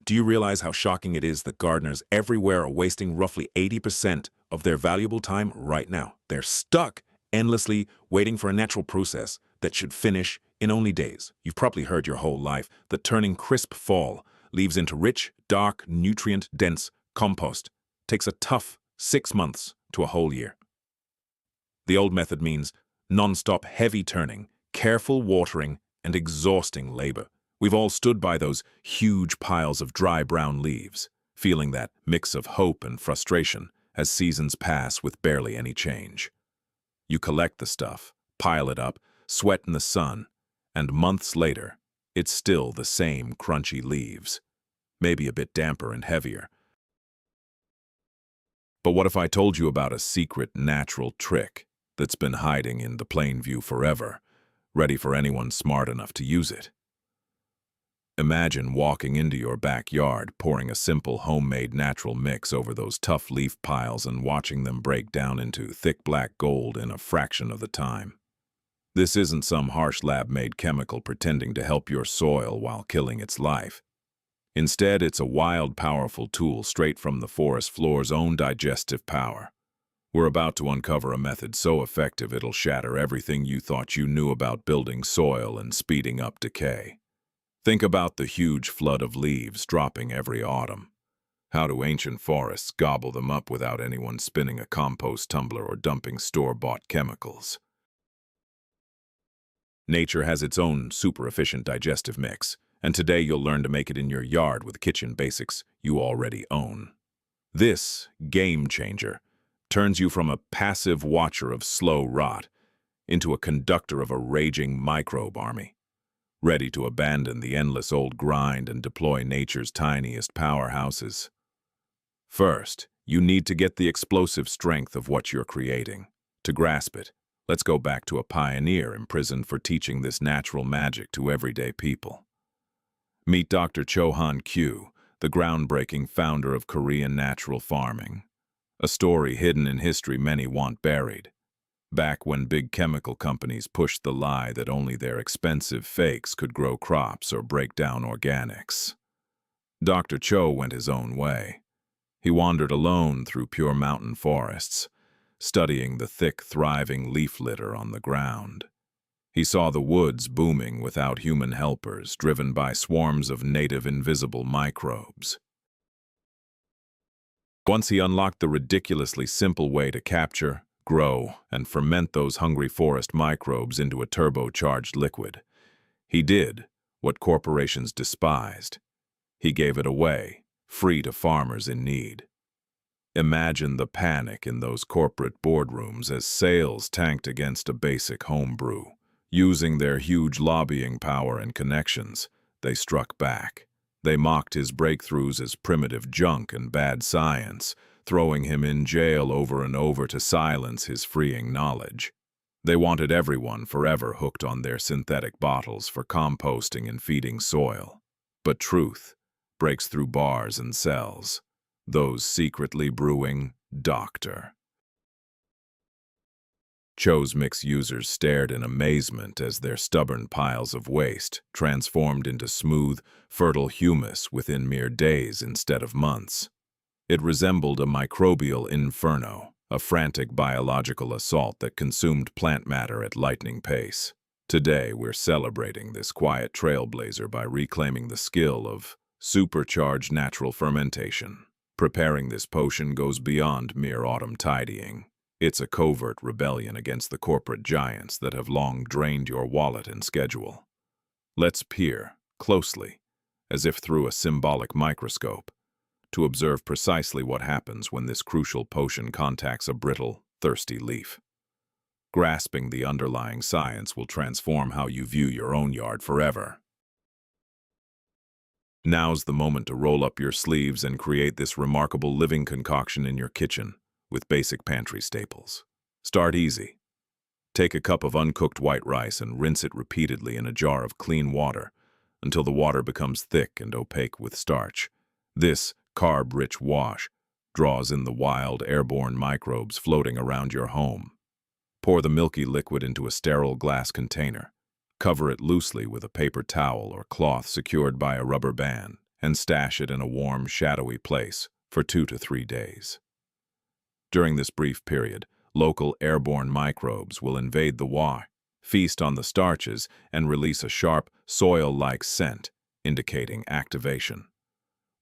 Do you realize how shocking it is that gardeners everywhere are wasting roughly 80% of their valuable time right now? They're stuck endlessly waiting for a natural process that should finish in only days. You've probably heard your whole life that turning crisp fall leaves into rich, dark, nutrient-dense compost takes a tough 6 months to a whole year. The old method means non-stop heavy turning, careful watering, and exhausting labor. We've all stood by those huge piles of dry brown leaves, feeling that mix of hope and frustration as seasons pass with barely any change. You collect the stuff, pile it up, sweat in the sun, and months later, it's still the same crunchy leaves, maybe a bit damper and heavier. But what if I told you about a secret natural trick that's been hiding in the plain view forever, ready for anyone smart enough to use it? Imagine walking into your backyard, pouring a simple homemade natural mix over those tough leaf piles and watching them break down into thick black gold in a fraction of the time. This isn't some harsh lab-made chemical pretending to help your soil while killing its life. Instead, it's a wild, powerful tool straight from the forest floor's own digestive power. We're about to uncover a method so effective it'll shatter everything you thought you knew about building soil and speeding up decay. Think about the huge flood of leaves dropping every autumn. How do ancient forests gobble them up without anyone spinning a compost tumbler or dumping store-bought chemicals? Nature has its own super-efficient digestive mix, and today you'll learn to make it in your yard with kitchen basics you already own. This game changer turns you from a passive watcher of slow rot into a conductor of a raging microbe army, ready to abandon the endless old grind and deploy nature's tiniest powerhouses. First, you need to get the explosive strength of what you're creating. To grasp it, let's go back to a pioneer imprisoned for teaching this natural magic to everyday people. Meet Dr. Chohan Kyu, the groundbreaking founder of Korean natural farming, a story hidden in history many want buried. Back when big chemical companies pushed the lie that only their expensive fakes could grow crops or break down organics, Dr. Cho went his own way. He wandered alone through pure mountain forests, studying the thick, thriving leaf litter on the ground. He saw the woods booming without human helpers, driven by swarms of native invisible microbes. Once he unlocked the ridiculously simple way to capture, grow, and ferment those hungry forest microbes into a turbocharged liquid, he did what corporations despised. He gave it away, free to farmers in need. Imagine the panic in those corporate boardrooms as sales tanked against a basic home brew. Using their huge lobbying power and connections, they struck back. They mocked his breakthroughs as primitive junk and bad science, throwing him in jail over and over to silence his freeing knowledge. They wanted everyone forever hooked on their synthetic bottles for composting and feeding soil. But truth breaks through bars and cells. Those secretly brewing doctor. Cho's mix users stared in amazement as their stubborn piles of waste transformed into smooth, fertile humus within mere days instead of months. It resembled a microbial inferno, a frantic biological assault that consumed plant matter at lightning pace. Today, we're celebrating this quiet trailblazer by reclaiming the skill of supercharged natural fermentation. Preparing this potion goes beyond mere autumn tidying. It's a covert rebellion against the corporate giants that have long drained your wallet and schedule. Let's peer closely, as if through a symbolic microscope, to observe precisely what happens when this crucial potion contacts a brittle, thirsty leaf. Grasping the underlying science will transform how you view your own yard forever. Now's the moment to roll up your sleeves and create this remarkable living concoction in your kitchen with basic pantry staples. Start easy. Take a cup of uncooked white rice and rinse it repeatedly in a jar of clean water until the water becomes thick and opaque with starch. This carb-rich wash draws in the wild, airborne microbes floating around your home. Pour the milky liquid into a sterile glass container. Cover it loosely with a paper towel or cloth secured by a rubber band. and stash it in a warm, shadowy place for 2 to 3 days. During this brief period, local airborne microbes will invade the ware, feast on the starches, and release a sharp, soil-like scent, indicating activation.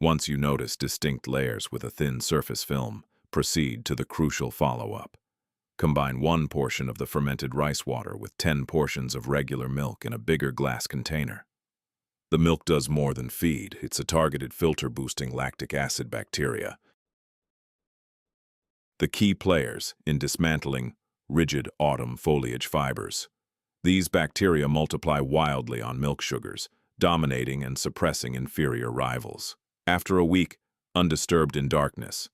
Once you notice distinct layers with a thin surface film, proceed to the crucial follow-up. Combine 1 portion of the fermented rice water with 10 portions of regular milk in a bigger glass container. The milk does more than feed. It's a targeted filter boosting lactic acid bacteria. The key players in dismantling rigid autumn foliage fibers. These bacteria multiply wildly on milk sugars, dominating and suppressing inferior rivals. After a week, undisturbed in darkness,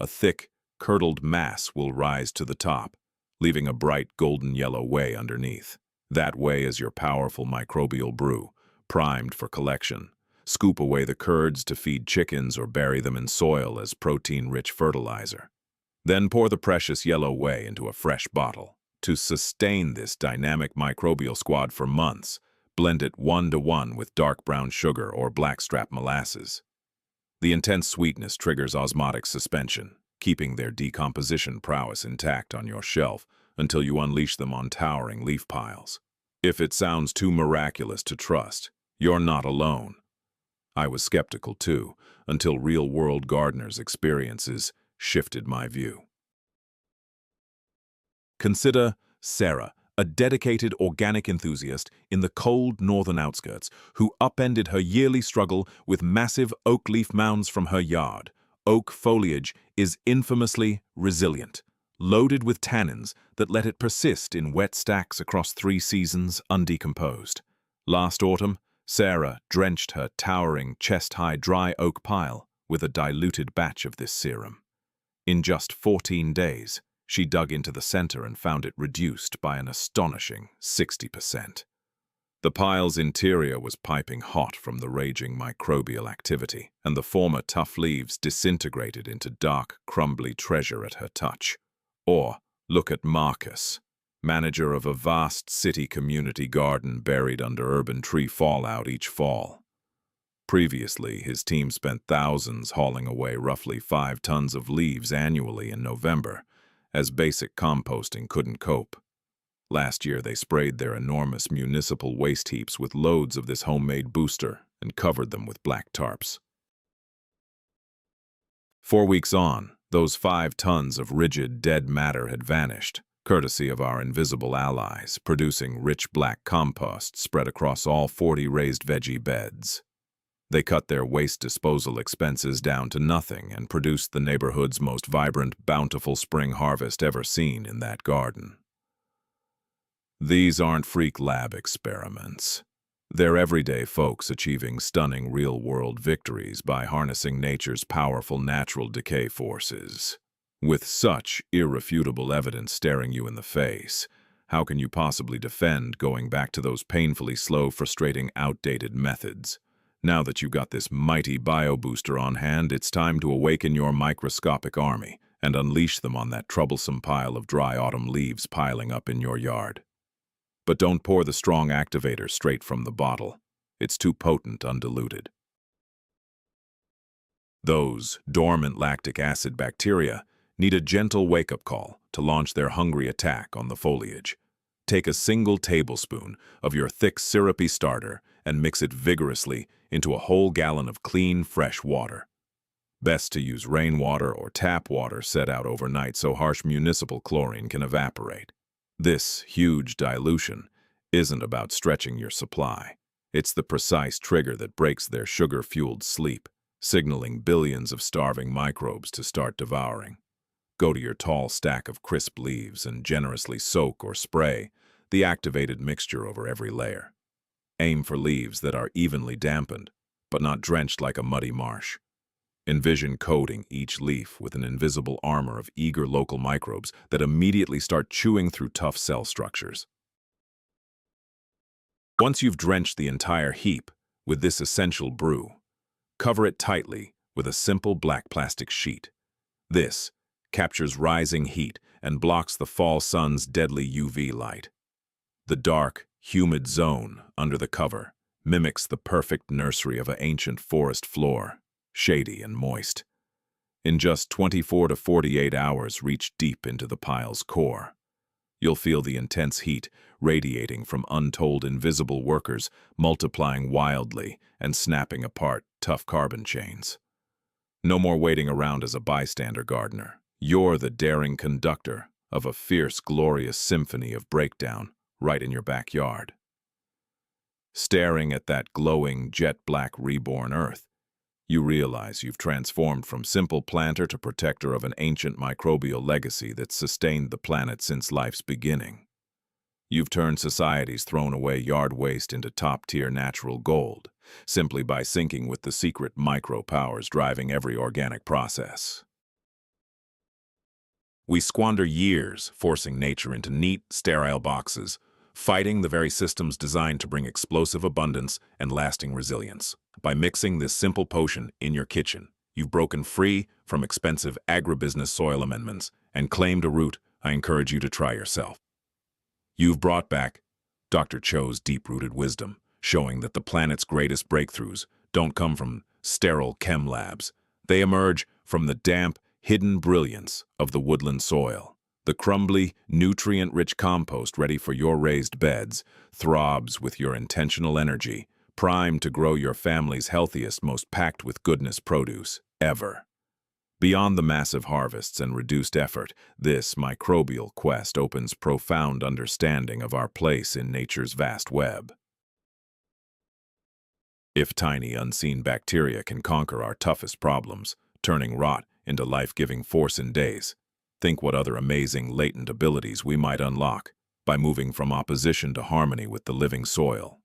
a thick, curdled mass will rise to the top, leaving a bright golden yellow whey underneath. That whey is your powerful microbial brew, primed for collection. Scoop away the curds to feed chickens or bury them in soil as protein-rich fertilizer. Then pour the precious yellow whey into a fresh bottle. To sustain this dynamic microbial squad for months, blend it 1-to-1 with dark brown sugar or blackstrap molasses. The intense sweetness triggers osmotic suspension, keeping their decomposition prowess intact on your shelf until you unleash them on towering leaf piles. If it sounds too miraculous to trust, you're not alone. I was skeptical too, until real-world gardeners' experiences shifted my view. Consider Sarah, a dedicated organic enthusiast in the cold northern outskirts who upended her yearly struggle with massive oak leaf mounds from her yard. Oak foliage is infamously resilient, loaded with tannins that let it persist in wet stacks across 3 seasons undecomposed. Last autumn, Sarah drenched her towering chest-high dry oak pile with a diluted batch of this serum. In just 14 days, she dug into the center and found it reduced by an astonishing 60%. The pile's interior was piping hot from the raging microbial activity, and the former tough leaves disintegrated into dark, crumbly treasure at her touch. Or, look at Marcus, manager of a vast city community garden buried under urban tree fallout each fall. Previously, his team spent thousands hauling away roughly 5 tons of leaves annually in November, as basic composting couldn't cope. Last year, they sprayed their enormous municipal waste heaps with loads of this homemade booster and covered them with black tarps. 4 weeks on, those 5 tons of rigid, dead matter had vanished, courtesy of our invisible allies, producing rich black compost spread across all 40 raised veggie beds. They cut their waste disposal expenses down to nothing and produced the neighborhood's most vibrant, bountiful spring harvest ever seen in that garden. These aren't freak lab experiments. They're everyday folks achieving stunning real-world victories by harnessing nature's powerful natural decay forces. With such irrefutable evidence staring you in the face, how can you possibly defend going back to those painfully slow, frustrating, outdated methods? Now that you've got this mighty bio-booster on hand, it's time to awaken your microscopic army and unleash them on that troublesome pile of dry autumn leaves piling up in your yard. But don't pour the strong activator straight from the bottle. It's too potent undiluted. Those dormant lactic acid bacteria need a gentle wake-up call to launch their hungry attack on the foliage. Take a single tablespoon of your thick, syrupy starter and mix it vigorously into a whole gallon of clean, fresh water. Best to use rainwater or tap water set out overnight so harsh municipal chlorine can evaporate. This huge dilution isn't about stretching your supply. It's the precise trigger that breaks their sugar-fueled sleep, signaling billions of starving microbes to start devouring. Go to your tall stack of crisp leaves and generously soak or spray the activated mixture over every layer. Aim for leaves that are evenly dampened, but not drenched like a muddy marsh. Envision coating each leaf with an invisible armor of eager local microbes that immediately start chewing through tough cell structures. Once you've drenched the entire heap with this essential brew, cover it tightly with a simple black plastic sheet. This captures rising heat and blocks the fall sun's deadly UV light. The dark, humid zone under the cover mimics the perfect nursery of an ancient forest floor, shady and moist. In just 24 to 48 hours, reach deep into the pile's core. You'll feel the intense heat radiating from untold invisible workers multiplying wildly and snapping apart tough carbon chains. No more waiting around as a bystander gardener. You're the daring conductor of a fierce, glorious symphony of breakdown right in your backyard. Staring at that glowing, jet-black reborn earth, you realize you've transformed from simple planter to protector of an ancient microbial legacy that's sustained the planet since life's beginning. You've turned society's thrown-away yard waste into top-tier natural gold, simply by syncing with the secret micro-powers driving every organic process. We squander years forcing nature into neat, sterile boxes, fighting the very systems designed to bring explosive abundance and lasting resilience. By mixing this simple potion in your kitchen, you've broken free from expensive agribusiness soil amendments and claimed a route I encourage you to try yourself. You've brought back Dr. Cho's deep-rooted wisdom, showing that the planet's greatest breakthroughs don't come from sterile chem labs. They emerge from the damp, hidden brilliance of the woodland soil. The crumbly, nutrient-rich compost ready for your raised beds throbs with your intentional energy, primed to grow your family's healthiest, most packed with goodness produce ever. Beyond the massive harvests and reduced effort, this microbial quest opens profound understanding of our place in nature's vast web. If tiny, unseen bacteria can conquer our toughest problems, turning rot into life-giving force in days, think what other amazing latent abilities we might unlock by moving from opposition to harmony with the living soil.